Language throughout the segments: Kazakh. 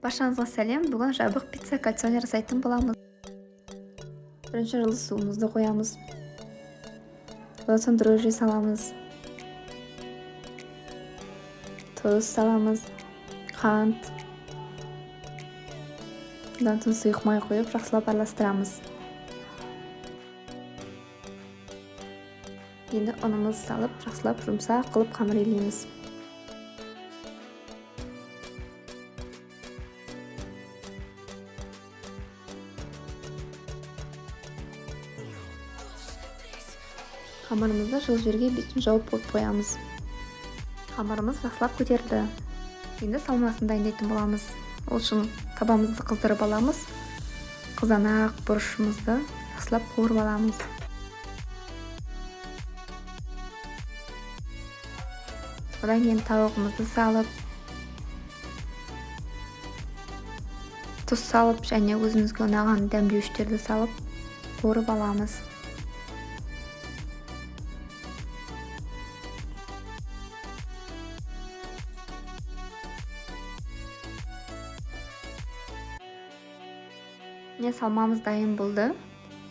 Баршаңызға сәлем. Бүгін жабық пицца кальцоне жасайтын боламыз. Бірінші жылы суымызды қоямыз. Одан соң дрожжи саламыз. Тұз саламыз. Қант. Одан соң сұйық май қойып, жақсылап араластырамыз. Енді ұнымызды салып, жақсылап жұмсақ қылып қамыр илейміз. Қамырымызды жылы жерге бетін жауып қоямыз. Қамырымыз жақсылап көтерді. Енді салмасын дайындайтын боламыз. Ол үшін табамызды қыздырып аламыз. Қызанақ бұрышымызды жақсылап қуырып аламыз. Одан кейін тауығымызды салып, тұз салып және өзімізге ұнаған дәмдеуіштерді салып қуырып аламыз. Салмамыз дайын болды.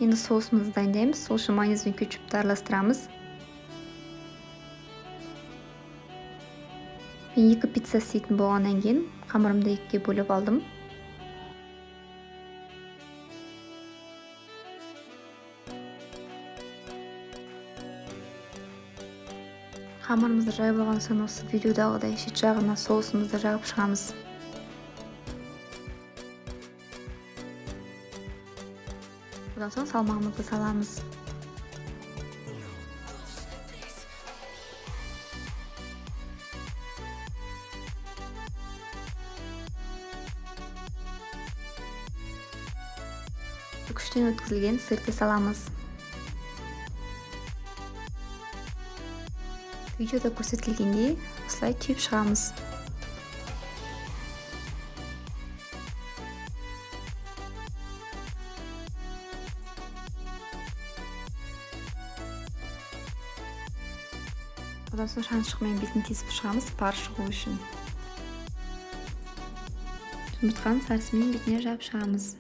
Енді соусымызды дайындаймыз. Сол үшін майонез бен кетчупты араластырамыз. Мен 2 пицца істейтін болғаннан кейін қамырымды 2-ге бөліп алдым. Қамырымызды жайып алған соң осы видеодағыдай шет жағына соусымызды жағып шығамыз. Одан соң салмағымызды саламыз. Үкіштен өткізілген сырды саламыз. Видеода көрсетілгендей осылай түйіп шығамыз. Одан соң шаншықмен бетін тесіп шығамыз, пар шығу үшін. Жұмыртқаның сарысымен бетіне жап шығамыз.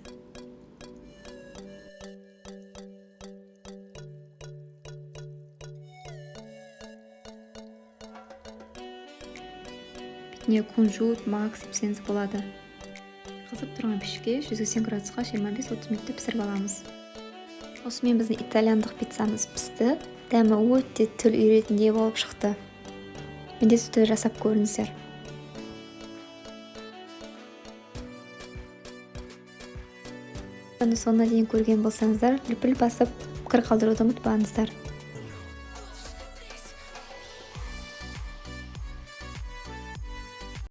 Бетіне кунжут, мак сепсеңіз болады. Қызып тұрған пешке 180 градусқа 25-30 минутта пісіріп аламыз. Осымен біздің итальяндық пиццамыз пісті. Дәмі өте тіл үйретіндей болып шықты. Міндетті түрде жасап көріңіздер. Соңына дейін көрген болсаңыздар, лүпіл басып, пікір қалдыруды ұмытпаңыздар.